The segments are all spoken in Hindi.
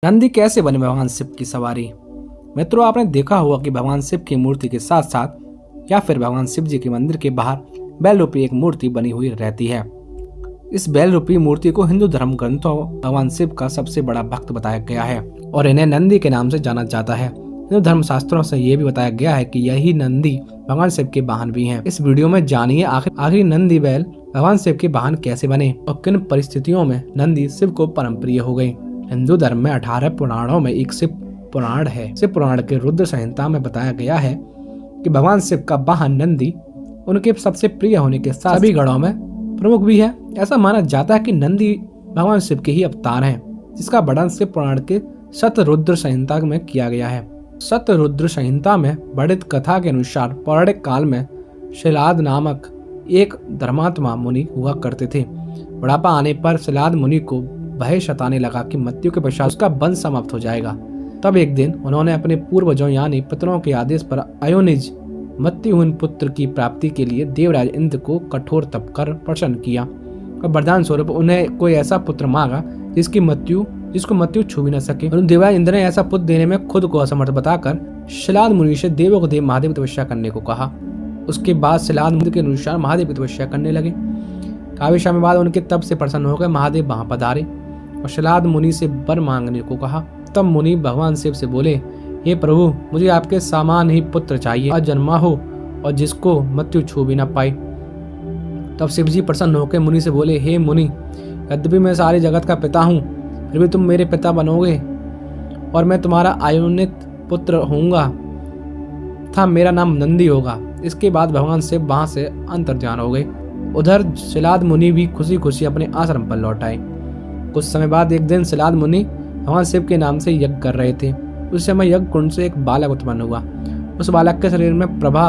नंदी कैसे बने भगवान शिव की सवारी। मित्रों, आपने देखा होगा कि भगवान शिव की मूर्ति के साथ साथ या फिर भगवान शिव जी के मंदिर के बाहर बैल रूपी एक मूर्ति बनी हुई रहती है। इस बैल रूपी मूर्ति को हिंदू धर्म ग्रंथों भगवान शिव का सबसे बड़ा भक्त बताया गया है और इन्हें नंदी के नाम से जाना जाता है। हिंदू धर्म शास्त्रों से ये भी बताया गया है कि यही नंदी भगवान शिव के वाहन भी हैं। इस वीडियो में जानिए आखिर नंदी बैल भगवान शिव के वाहन कैसे बने और किन परिस्थितियों में नंदी शिव को परम प्रिय हो गई। हिंदू धर्म में 18 पुराणों में एक शिव पुराण है। शिव पुराण के रुद्र संहिता में बताया गया है कि भगवान शिव का वाहन नंदी उनके सबसे प्रिय होने के साथ सभी गणों में प्रमुख भी है। ऐसा माना जाता है कि नंदी भगवान शिव के ही अवतार हैं, जिसका वर्णन शिव पुराण के शतरुद्र संहिता में किया गया है। शतरुद्र संहिता में वर्णित कथा के अनुसार पौराणिक काल में शिलाद नामक एक धर्मात्मा मुनि हुआ करते थे। बुढ़ापा आने पर शिलाद मुनि को भय सताने लगा कि मृत्यु के पश्चात उसका वंश समाप्त हो जाएगा। तब एक दिन उन्होंने अपने पूर्वजों यानी पितरों के आदेश पर अयोनिज मृत्युहीन पुत्र की प्राप्ति के लिए देवराज इंद्र को कठोर तप कर प्रसन्न किया और वरदान स्वरूप उन्हें कोई ऐसा पुत्र मांगा जिसको मृत्यु छू भी न सके। देवराज इंद्र ने ऐसा पुत्र देने में खुद को असमर्थ बताकर शिलाद मुनि से देवों को देव महादेव की तपस्या करने को कहा। उसके बाद शिलाद मुनि के अनुसार महादेव की तपस्या करने लगे। काफी समय बाद उनके तप से प्रसन्न होकर महादेव वहां पधारे और शिलाद मुनि से वर मांगने को कहा। तब मुनि भगवान शिव से बोले, हे प्रभु, मुझे आपके समान ही पुत्र चाहिए, अजन्मा हो और जिसको मृत्यु छू भी न पाए। तब शिव जी प्रसन्न होकर मुनि से बोले, हे मुनि, यद्यपि मैं सारे जगत का पिता हूँ, फिर भी तुम मेरे पिता बनोगे और मैं तुम्हारा आयोनित पुत्र होऊंगा तथा मेरा नाम नंदी होगा। इसके बाद भगवान शिव वहां से अंतर्ध्यान हो गए। उधर शिलाद मुनि भी खुशी खुशी अपने आश्रम पर लौट आए। कुछ समय बाद एक दिन शिलाद मुनि भगवान शिव के नाम से यज्ञ कर रहे थे। उस समय यज्ञ कुंड से एक बालक उत्पन्न हुआ। उस बालक के शरीर में प्रभा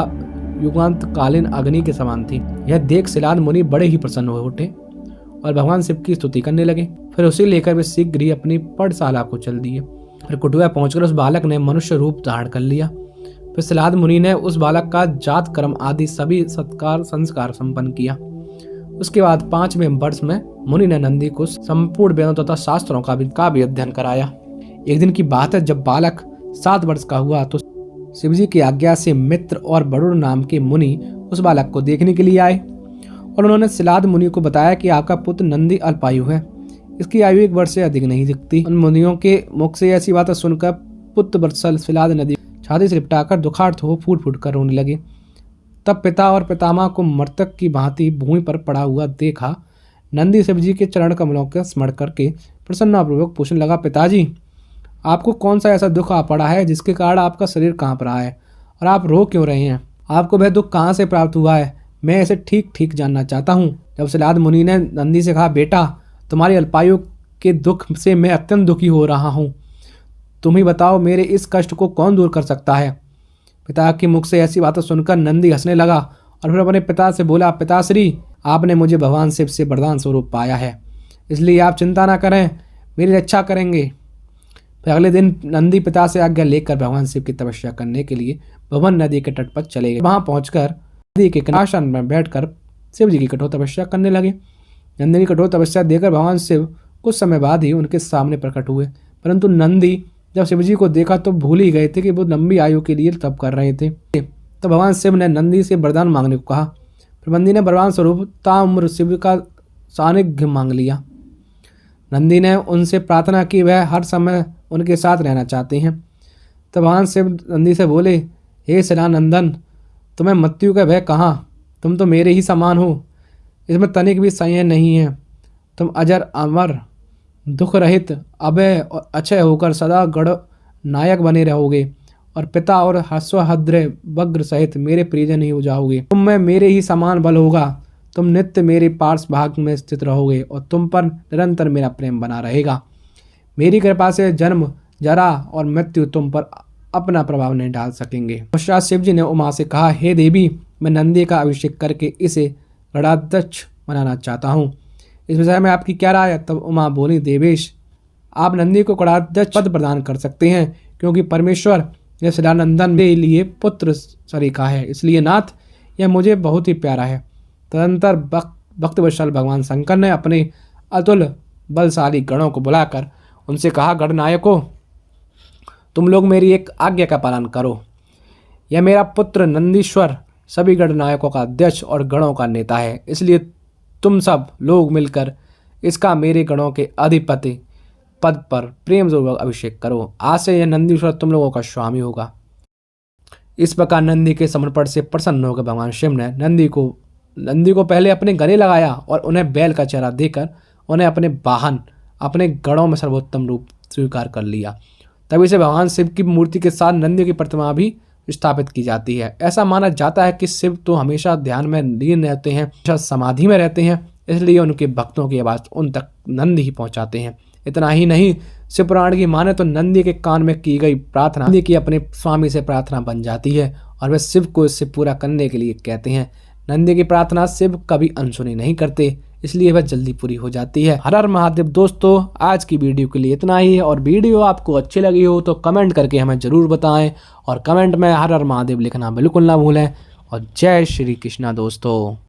युगांत कालीन अग्नि के समान थी। यह देख शिलाद मुनि बड़े ही प्रसन्न हो उठे और भगवान शिव की स्तुति करने लगे। फिर उसे लेकर वे शीघ्र ही अपनी पढ़शाला को चल दिए। फिर कुटुआ पहुंचकर उस बालक ने मनुष्य रूप धारण कर लिया। फिर शिलाद मुनि ने उस बालक का जात कर्म आदि सभी सत्कार संस्कार संपन्न किया। उसके बाद 5वें वर्ष में मुनि ने नंदी को संपूर्ण वेदों तथा शास्त्रों का भी अध्ययन कराया। एक दिन की बात है, जब बालक 7 वर्ष का हुआ तो शिवजी की आज्ञा से मित्र और वरुण नाम के मुनि उस बालक को देखने के लिए आए और उन्होंने शिलाद मुनि को बताया कि आपका पुत्र नंदी अल्पायु है, इसकी आयु 1 वर्ष से अधिक नहीं दिखती। उन मुनियों के मुख से ऐसी बातें सुनकर पुत्र वत्सल शिलाद नदी छाती से लिपटाकर दुखार्थ हो फूट फूट कर रोने लगे। तब पिता और पितामह को मृतक की भांति भूमि पर पड़ा हुआ देखा। नंदी शिव जी के चरण कमलों का स्मरण करके प्रसन्नतापूर्वक पूछने लगा, पिताजी, आपको कौन सा ऐसा दुख आ पड़ा है जिसके कारण आपका शरीर कांप रहा है और आप रो क्यों रहे हैं? आपको वह दुख कहाँ से प्राप्त हुआ है? मैं इसे ठीक ठीक जानना चाहता हूँ। जब शिलाद मुनि ने नंदी से कहा, बेटा, तुम्हारी अल्पायु के दुख से मैं अत्यंत दुखी हो रहा हूँ, तुम ही बताओ मेरे इस कष्ट को कौन दूर कर सकता है? पिता के मुख से ऐसी बातें सुनकर नंदी हंसने लगा और फिर अपने पिता से बोला, पिताश्री, आपने मुझे भगवान शिव से वरदान स्वरूप पाया है, इसलिए आप चिंता ना करें, मेरी रक्षा करेंगे। फिर अगले दिन नंदी पिता से आज्ञा लेकर भगवान शिव की तपस्या करने के लिए भवन नदी के तट पर चले गए। वहां पहुंचकर नदी के किनारे में बैठकर शिव जी की कठोर तपस्या करने लगे। नंदी की कठोर तपस्या देखकर भगवान शिव कुछ समय बाद ही उनके सामने प्रकट हुए, परंतु नंदी जब शिवजी को देखा तो भूल ही गए थे कि वो लंबी आयु के लिए तप कर रहे थे। तो भगवान शिव ने नंदी से वरदान मांगने को कहा। फिर नंदी ने वरदान स्वरूप ताम्र शिव का सानिध्य मांग लिया। नंदी ने उनसे प्रार्थना की वह हर समय उनके साथ रहना चाहते हैं। तो भगवान शिव नंदी से बोले, हे शिलानंदन, तुम्हें मृत्यु का भय कहाँ? तुम तो मेरे ही समान हो, इसमें तनिक भी संशय नहीं है। तुम अजर अमर दुख रहित अभय और अक्षय होकर सदा गढ़ नायक बने रहोगे और पिता और हस्वहद्र वग्र सहित मेरे परिजन ही हो जाओगे। तुम में मेरे ही समान बल होगा, तुम नित्य मेरे पार्श्व भाग में स्थित रहोगे और तुम पर निरंतर मेरा प्रेम बना रहेगा। मेरी कृपा से जन्म जरा और मृत्यु तुम पर अपना प्रभाव नहीं डाल सकेंगे। पश्चात शिव जी ने उमा से कहा, हे देवी, मैं नंदी का अभिषेक करके इसे गणाध्यक्ष बनाना चाहता हूँ, इस विषय में आपकी क्या राय है? तब उमा बोली, देवेश, आप नंदी को गणाध्यक्ष पद प्रदान कर सकते हैं, क्योंकि परमेश्वर ने शिलानंदन के लिए पुत्र सरीखा है, इसलिए नाथ यह मुझे बहुत ही प्यारा है। तदंतर भक्तवत्सल भगवान शंकर ने अपने अतुल बलशाली गणों को बुलाकर उनसे कहा, गणनायकों, तुम लोग मेरी एक आज्ञा का पालन करो। यह मेरा पुत्र नंदीश्वर सभी गणनायकों का अध्यक्ष और गणों का नेता है, इसलिए तुम सब लोग मिलकर इसका मेरे गणों के अधिपति पद पर प्रेम पूर्वक अभिषेक करो। आज से यह नंदीश्वर तुम लोगों का स्वामी होगा। इस प्रकार नंदी के समर्पण से प्रसन्न होकर भगवान शिव ने नंदी को पहले अपने गले लगाया और उन्हें बैल का चेहरा देकर उन्हें अपने वाहन, अपने गणों में सर्वोत्तम रूप स्वीकार कर लिया। तभी से भगवान शिव की मूर्ति के साथ नंदी की प्रतिमा भी स्थापित की जाती है। ऐसा माना जाता है कि शिव तो हमेशा ध्यान में लीन रहते हैं, हमेशा समाधि में रहते हैं, इसलिए उनके भक्तों की आवाज़ उन तक नंदी ही पहुंचाते हैं। इतना ही नहीं, शिव पुराण की माने तो नंदी के कान में की गई प्रार्थना नंदी की अपने स्वामी से प्रार्थना बन जाती है और वे शिव को इससे पूरा करने के लिए कहते हैं। नंदी की प्रार्थना शिव कभी अनसुनी नहीं करते, इसलिए वह जल्दी पूरी हो जाती है। हर हर महादेव। दोस्तों, आज की वीडियो के लिए इतना ही है और वीडियो आपको अच्छी लगी हो तो कमेंट करके हमें ज़रूर बताएं और कमेंट में हर हर महादेव लिखना बिल्कुल ना भूलें। और जय श्री कृष्णा दोस्तों।